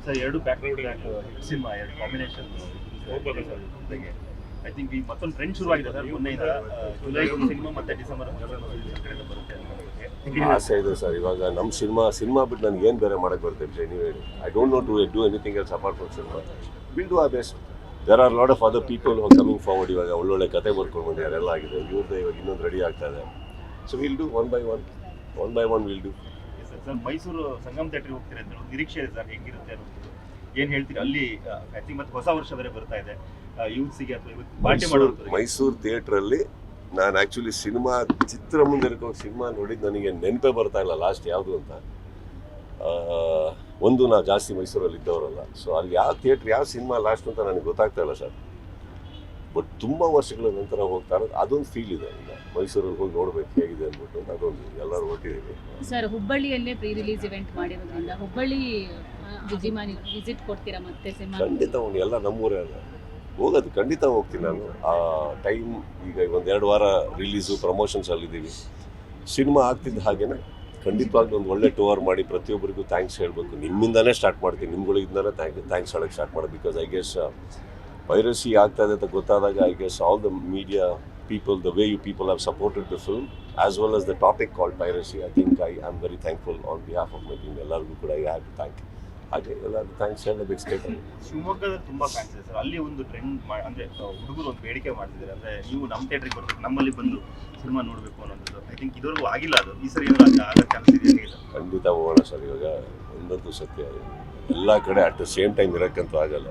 Sir ಎರಡು back to back cinema ಎರಡು combination ಹೋಗ್ಬೋದು ಸರ್ ಜೊತೆಗೆ ಐ ಥಿಂಕ್ ಈಗ ಮತ್ತೊಂದು ಟ್ರೆಂಡ್ ಶುರುವಾಗಿದೆ ಸರ್ ಮೊನ್ನೆಯಿಂದ ಜುಲೈ ಒಂದು ಸಿನಿಮಾ ಮತ್ತೆ ಡಿಸೆಂಬರ್ ಕಡೆಯಿಂದ ಬರುತ್ತೆ ಆಸೆ ಇದೆ ಸರ್. ಇವಾಗ ನಮ್ಮ ಸಿನಿಮಾ ಬಿಟ್ಟು ನನಗೆ ಏನು ಬೇರೆ ಮಾಡೋಕ್ಕೆ ಬರುತ್ತೆ ನೀವು ಹೇಳಿ. I don't know to do anything else apart from cinema. Will do our best. There are lot of other people who coming forward. ಇವಾಗ ಒಳ್ಳೊಳ್ಳೆ ಕತೆ ಬರ್ಕೊಂಡು ಬಂದಿದ್ದಾರೆ, ಎಲ್ಲ ಆಗಿದೆ. ಇವ್ರದ್ದು ಇವಾಗ ಇನ್ನೊಂದು ರೆಡಿ ಆಗ್ತಾ ಇದೆ. So will do one by one will do. Sir Mysuru Sangam ಥಿಯೇಟ್ರಿಗೆ ಹೋಗ್ತೀರಾ ಅಂತ ನಿರೀಕ್ಷೆ ಇದೆ ಸರ್, ಹೆಂಗಿರುತ್ತೆ ಅನ್ನೋದು ಏನು ಹೇಳ್ತೀರಿ? ಅಲ್ಲಿ ಐ ಥಿಂಕ್ ಮತ್ತೆ ಹೊಸ ವರ್ಷ ಬೇರೆ ಬರ್ತಾ ಇದೆ ಯೂತ್ಸಿಗೆ ಅಥವಾ ಪಾರ್ಟಿ ಮಾಡೋದು. ಮೈಸೂರು ಥಿಯೇಟ್ರಲ್ಲಿ ನಾನು ಆ್ಯಕ್ಚುಲಿ ಸಿನಿಮಾ ಚಿತ್ರ ಮುಂದೆ ಸಿನಿಮಾ ನೋಡಿದ್ದು ನನಗೆ ನೆನಪೇ ಬರ್ತಾ ಇಲ್ಲ ಲಾಸ್ಟ್ ಯಾವುದು ಅಂತ. ಒಂದು ನಾ ಜಾಸ್ತಿ ಮೈಸೂರಲ್ಲಿ ಇದ್ದವರಲ್ಲ, ಸೊ ಅಲ್ಲಿ ಯಾವ ಥಿಯೇಟ್ರ್ ಯಾವ ಸಿನಿಮಾ ಲಾಸ್ಟ್ ಅಂತ ನನಗೆ ಗೊತ್ತಾಗ್ತಾ ಇಲ್ಲ ಸರ್. ಬಟ್ ತುಂಬ ವರ್ಷಗಳ ನಂತರ ಹೋಗ್ತಾ ಇರೋದು ಅದೊಂದು ಫೀಲ್ ಇದೆ. ಈಗ ಮೈಸೂರಲ್ಲಿ ಹೋಗಿ ನೋಡ್ಬೇಕು ಹೇಗಿದೆ ಅಂದ್ಬಿಟ್ಟು ಅದೊಂದು ಎಲ್ಲರೂ ಹೊರಟಿದ್ದೀವಿ ಸರ್. ಹುಬ್ಬಳ್ಳಿಯಲ್ಲೇ ಪ್ರೀ ರಿಲೀಸ್ ಇವೆಂಟ್ ಮಾಡಿರೋದ್ರಿಂದ ಹುಬ್ಬಳ್ಳಿ ವಿಸಿಟ್ ಕೊಡ್ತೀರಾ ಮತ್ತೆ ಸಿನಿಮಾ? ಖಂಡಿತ ಹೋಗಿ, ಎಲ್ಲ ನಮ್ಮೂರೇ ಅಲ್ಲ ಹೋಗೋದು, ಖಂಡಿತ ಹೋಗ್ತೀನಿ ನಾನು. ಆ ಟೈಮ್ ಈಗ ಒಂದೆರಡು ವಾರ ರಿಲೀಸು ಪ್ರಮೋಷನ್ಸ್ ಅಲ್ಲಿದ್ದೀವಿ. ಸಿನಿಮಾ ಆಗ್ತಿದ್ದ ಹಾಗೇನೆ ಖಂಡಿತವಾಗ್ಲೂ ಒಂದು ಒಳ್ಳೆ ಟೂರ್ ಮಾಡಿ ಪ್ರತಿಯೊಬ್ಬರಿಗೂ ಥ್ಯಾಂಕ್ಸ್ ಹೇಳಬೇಕು. ನಿಮ್ಮಿಂದನೇ ಸ್ಟಾರ್ಟ್ ಮಾಡ್ತೀನಿ, ನಿಮ್ಗಳಿಂದನೇ ಥ್ಯಾಂಕ್ಸ್ ಹೇಳೋಕ್ಕೆ ಸ್ಟಾರ್ಟ್ ಮಾಡೋದು. ಬಿಕಾಸ್ ಐ ಗೆಸ್ ಪೈರಸಿ ಆಗ್ತಾ ಇದೆ ಅಂತ ಗೊತ್ತಾದಾಗ I guess all the media people, the way you people have supported the film as well as the topic called piracy, I think I am very thankful on behalf of my team. ಎಲ್ಲರಿಗೂ ಕೂಡ I have to thank. ಹಾಗೆ ಎಲ್ಲರಿಗೂ thanks ಹೇಳಬೇಕು state. ಶಿವಮೊಗ್ಗದಲ್ಲಿ ತುಂಬ fans ಇದೆ sir. ಅಲ್ಲಿ ಒಂದು ಟ್ರೆಂಡ್ ಅಂದರೆ ಹುಡುಗರು ಒಂದು ಬೇಡಿಕೆ ಮಾಡ್ತಿದ್ದಾರೆ, ಅಂದರೆ ನೀವು ನಮ್ಮ ಥಿಯೇಟ್ರಿಗೆ ಬರ್ಬೇಕು, ನಮ್ಮಲ್ಲಿ ಬಂದು ಸಿನಿಮಾ ನೋಡಬೇಕು ಅನ್ನೋದು. ಐ ಥಿಂಕ್ ಇದುವರೆಗೂ ಆಗಿಲ್ಲ ಅದು. ಈ ಸರಿ ಏನಾದ್ರು ಆಗೋ ಚಾನ್ಸ್ ಇದೆ? ಖಂಡಿತ ಹೋಗೋಣ ಸರ್. ಇವಾಗ ಒಂದಂತೂ ಸತ್ಯ, ಎಲ್ಲ ಕಡೆ ಅಟ್ ದ ಸೇಮ್ ಟೈಮ್ ಇರೋಕ್ಕಂತೂ ಆಗಲ್ಲ.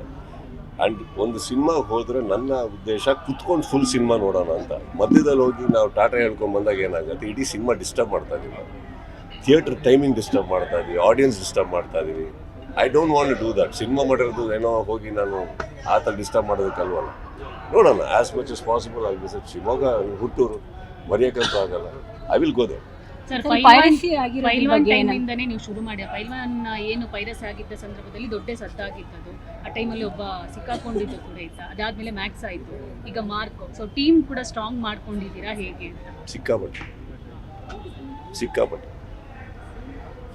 ಆ್ಯಂಡ್ ಒಂದು ಸಿನಿಮಾ ಹೋದರೆ ನನ್ನ ಉದ್ದೇಶ ಕುತ್ಕೊಂಡು ಫುಲ್ ಸಿನಿಮಾ ನೋಡೋಣ ಅಂತ. ಮಧ್ಯದಲ್ಲಿ ಹೋಗಿ ನಾವು ಟಾಟಾ ಹೇಳ್ಕೊಂಡು ಬಂದಾಗ ಏನಾಗುತ್ತೆ, ಇಡೀ ಸಿನಿಮಾ ಡಿಸ್ಟರ್ಬ್ ಮಾಡ್ತಾ ಇದ್ದೀವಿ. ಥಿಯೇಟ್ರ್ ಟೈಮಿಂಗ್ ಡಿಸ್ಟರ್ಬ್ ಮಾಡ್ತಾ ಇದ್ದೀವಿ, ಆಡಿಯನ್ಸ್ ಡಿಸ್ಟರ್ಬ್ ಮಾಡ್ತಾ ಇದ್ದೀವಿ. I don't want to do that. Cinema ಮಾಡಿರೋದು ಏನೋ ಹೋಗಿ ನಾನು ಆ ಥರ ಡಿಸ್ಟರ್ಬ್ ಮಾಡೋದಕ್ಕಲ್ವಲ್ಲ. ನೋಡೋಣ, as much as possible I visit Shivamogga, ಹುಟ್ಟೂರು, ಮರೆಯೋಕ್ಕಂತೂ ಆಗಲ್ಲ. I will go there. Sir, Pailwaan ಟೈಮಿಂದನೇ ನೀವು ಶುರು ಮಾಡಿ. ಪೈಲ್ವಾನ್ ಏನು ಪೈರಸಿ ಆಗಿದ್ದ ಸಂದರ್ಭದಲ್ಲಿ ದೊಡ್ಡ ಸದ್ದಾಗಿದ್ದದು. ಆ ಟೈಮಲ್ಲಿ ಒಬ್ಬ ಸಿಕ್ಕಾಕೊಂಡಿದ್ದು ಕೂಡ ಇತ್ತು. ಅದಾದ್ಮೇಲೆ ಮ್ಯಾಕ್ಸ್ ಆಯಿತು, ಈಗ ಮಾರ್ಕ್. ಸೊ ಟೀಮ್ ಕೂಡ ಸ್ಟ್ರಾಂಗ್ ಮಾಡ್ಕೊಂಡಿದ್ದೀರಾ ಹೇಗೆ ಅಂತ? ಸಿಕ್ಕಾಪಟ್ಟೆ.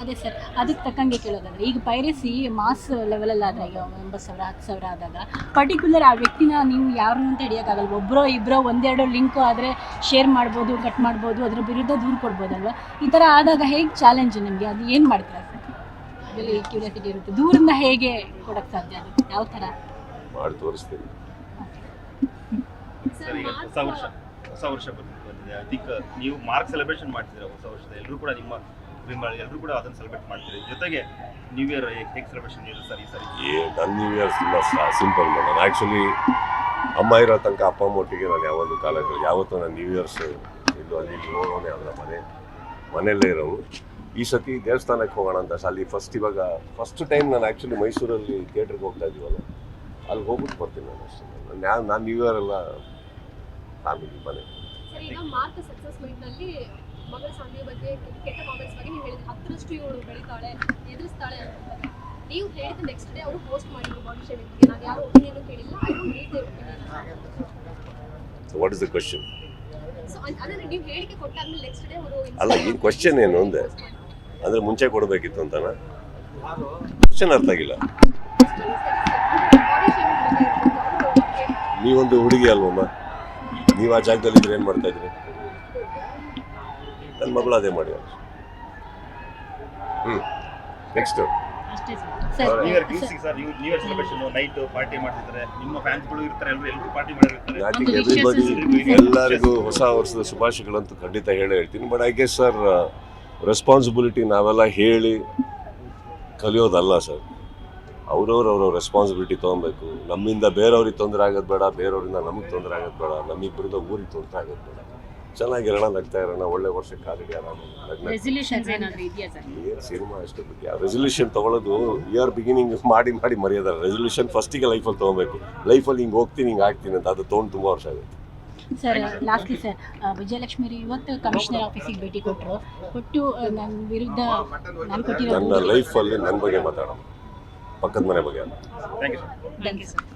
ಅದೇ ಸರ್, ಅದಕ್ಕೆ ತಕ್ಕಂಗೆ ಕೇಳೋದಾದ್ರೆ ಈಗ ಪೈರಸಿ ಮಾಸ್ ಲೆವೆಲಲ್ಲಿ ಆದಾಗ ಈಗ 9,000 10,000 ಆದಾಗ ಪರ್ಟಿಕ್ಯುಲರ್ ಆ ವ್ಯಕ್ತಿನ ನೀವು ಯಾರು ಅಂತ ಹಿಡಿಯೋಕ್ಕಾಗಲ್ಲ. ಒಬ್ಬರೋ ಇಬ್ಬರೋ ಒಂದೆರಡು ಲಿಂಕು ಆದರೆ ಶೇರ್ ಮಾಡ್ಬೋದು, ಕಟ್ ಮಾಡ್ಬೋದು, ಅದರ ವಿರುದ್ಧ ದೂರು ಕೊಡ್ಬೋದಲ್ವ? ಈ ಥರ ಆದಾಗ ಹೇಗೆ ಚಾಲೆಂಜ್ ನಿಮಗೆ? ಅದು ಏನು ಮಾಡ್ತೀರಾ ಸರ್? ಅದರಲ್ಲಿ ಕ್ಯೂರಿಯಾಸಿಟಿ ಇರುತ್ತೆ. ದೂರನ್ನ ಹೇಗೆ ಕೊಡೋಕ್ಕೆ ಸಾಧ್ಯ? ಅದು ಯಾವ ಥರ ಮಾಡಿ ತೋರಿಸ್ತೀನಿ ಸರ್. ಈಗ ಹೊಸ ವರ್ಷ ಬಂದಿದೆ. ಅದಕ್ಕೆ ನೀವು ಮಾರ್ಕ್ ಸೆಲೆಬ್ರೇಷನ್ ಮಾಡ್ತಿದ್ದೀರಾ ಹೊಸ ವರ್ಷದ. ಎಲ್ಲರೂ ಕೂಡ ಎಲ್ಲರೂ ಕೂಡ ಅದನ್ನು ಸೆಲೆಬ್ರೇಟ್ ಮಾಡ್ತೀರಿ. ಜೊತೆಗೆ ನ್ಯೂ ಇಯರ್ ಹೇಗೆ ಸೆಲೆಬ್ರೇಷನ್ ಇದೆ ಸರ್ ಈ ಸರಿ? ನನ್ನ ನ್ಯೂ ಇಯರ್ ತುಂಬ ಸಿಂಪಲ್ ಮಾಡೋಣ. ಆ್ಯಕ್ಚುಲಿ ಅಮ್ಮ ಇರೋ ತನಕ ಅಪ್ಪ ಅಮ್ಮ ಒಟ್ಟಿಗೆ ನಾನು ಯಾವತ್ತೂ ನಾನು ನ್ಯೂ ಇಯರ್ಸ್ ಇದು ಅಲ್ಲಿ ಹೋಗೋಣ ಅದರ ಮನೆಯಲ್ಲೇ ಇರೋವು. ಈ ಸತಿ ದೇವಸ್ಥಾನಕ್ಕೆ ಹೋಗೋಣ ಅಂತ ಅಲ್ಲಿ ಫಸ್ಟ್ ಟೈಮ್ ನಾನು ಆ್ಯಕ್ಚುಲಿ ಮೈಸೂರಲ್ಲಿ ಥಿಯೇಟ್ರಿಗೆ ಹೋಗ್ತಾ ಇದ್ದೀವಲ್ಲ, ಅಲ್ಲಿ ಹೋಗ್ಬಿಟ್ಟು ಬರ್ತೀನಿ ನಾನು ಅಷ್ಟೇ. ನಾನು ನ್ಯೂ ಇಯರ್ ಎಲ್ಲ ಫ್ಯಾಮಿಲಿ ಮನೆ. ಮಗಳ ಸಾಂಗ್ಯ ಬಗ್ಗೆ ಕೆಟ್ಟ ಕಾಮೆಂಟ್ಸ್ ಬಗ್ಗೆ ನೀವು ಹೇಳಿದ್ರೆ 10ರಷ್ಟು ಇವಳು ಬೆಳಿತಾಳೆ, ಎದುರಿಸ್ತಾಳೆ ಅಂತ ನೀವು ಹೇಳಿದ ನೆಕ್ಸ್ಟ್ ಡೇ ಅವರು ಪೋಸ್ಟ್ ಮಾಡಿದ್ರು ಬಾಡಿ ಶೇವಿಂಗ್ಗೆ. ನಾನು ಯಾರು ಒಪಿನಿಯನ್ ಕೇಳಿಲ್ಲ, I don't need there opinion. So what is the question? So ಅಂದ್ರೆ ನೀವು ಹೇಳಿಕೆ ಕೊಟ್ಟಾದ್ಮೇಲೆ ನೆಕ್ಸ್ಟ್ ಡೇ ಅವರು ಅಲ್ಲ, ಈ ಕ್ವೆಶ್ಚನ್ ಏನು ಅಂದೆ? ಅಂದರೆ ಮುಂಚೆ ಕೊಡಬೇಕಿತ್ತು ಅಂತನಾ? ಕ್ವೆಶ್ಚನ್ ಅರ್ಥ ಆಗಿಲ್ಲ. ನೀವೊಂದು ಹುಡುಗಿ ಅಲ್ವಮ್ಮ, ನೀವು ಆ ಜಾಗದಲ್ಲಿ ಇದ್ರೆ ಏನು ಮಾಡ್ತಾ ಇದ್ರಿ? ನನ್ನ ಮಗಳು ಅದೇ ಮಾಡಿ. Next new year celebration night party ಮಾಡ್ತಿದ್ದಾರೆ, ನಿಮ್ಮ ಫ್ಯಾನ್ಸ್ಗಳು ಇರ್ತಾರೆ, ಎಲ್ಲರೂ ಪಾರ್ಟಿ ಮಾಡಿರ್ತಾರೆ. ಐ ಥಿಂಕ್ ಎವ್ರಿಬಡಿ ಎಲ್ಲರಿಗೂ ಹೊಸ ವರ್ಷದ ಶುಭಾಶಯಗಳಂತೂ ಖಂಡಿತ ಹೇಳ್ತೀನಿ. But I guess sir, responsibility ನಾವೆಲ್ಲ ಹೇಳಿ ಕಲಿಯೋದಲ್ಲ ಸರ್. ಅವ್ರವ್ರ ರೆಸ್ಪಾನ್ಸಿಬಿಲಿಟಿ ತೊಗೊಬೇಕು. ನಮ್ಮಿಂದ ಬೇರೆಯವ್ರಿಗೆ ತೊಂದರೆ ಆಗೋದು ಬೇಡ, ಬೇರೆಯವರಿಂದ ನಮಗೆ ತೊಂದರೆ ಆಗೋದು ಬೇಡ, ನಮ್ಮಿಬ್ಬರಿಂದ ಊರಿಗೆ ತೊಂದರೆ ಆಗೋದು ಬೇಡ. ಚೆನ್ನಾಗಿರೋಣ, ನಗ್ತಾ ಇರೋಣ, ಒಳ್ಳೆ ವರ್ಷಕ್ಕೆ ಆಲ್ರೆಡಿ ಆರಾಮ. ಸಿನಿಮಾ ಅಷ್ಟೇ ಬಗ್ಗೆ ರೆಸಲ್ಯೂಷನ್ ತೊಗೊಳ್ಳೋದು ಇಯರ್ ಬಿಗಿನಿಂಗ್ ಮಾಡಿ ಮರೆಯೋದಲ್ಲ. ರೆಸಲ್ಯೂಷನ್ ಫಸ್ಟಿಗೆ ಲೈಫಲ್ಲಿ ತೊಗೊಬೇಕು. ಲೈಫಲ್ಲಿ ಹಿಂಗೆ ಹೋಗ್ತೀನಿ, ಹಿಂಗೆ ಆಗ್ತೀನಿ ಅಂತ ಅದು ತೊಗೊಂಡು ತುಂಬ ವರ್ಷ ಆಗುತ್ತೆ. ಸರ್, ಲಾಸ್ಟ್ಲಿ ಸರ್, ವಿಜಯಲಕ್ಷ್ಮಿ ಇವತ್ತು ಕಮಿಷನರ್ ಆಫೀಸಿಗೆ ಭೇಟಿ ಕೊಟ್ಟು ನನ್ನ ವಿರುದ್ಧ ನನ್ನ ಲೈಫಲ್ಲಿ ನನ್ನ ಬಗ್ಗೆ ಮಾತಾಡೋಣ, ಪಕ್ಕದ ಮನೆ ಬಗ್ಗೆ ಅಲ್ಲ. Thank you sir.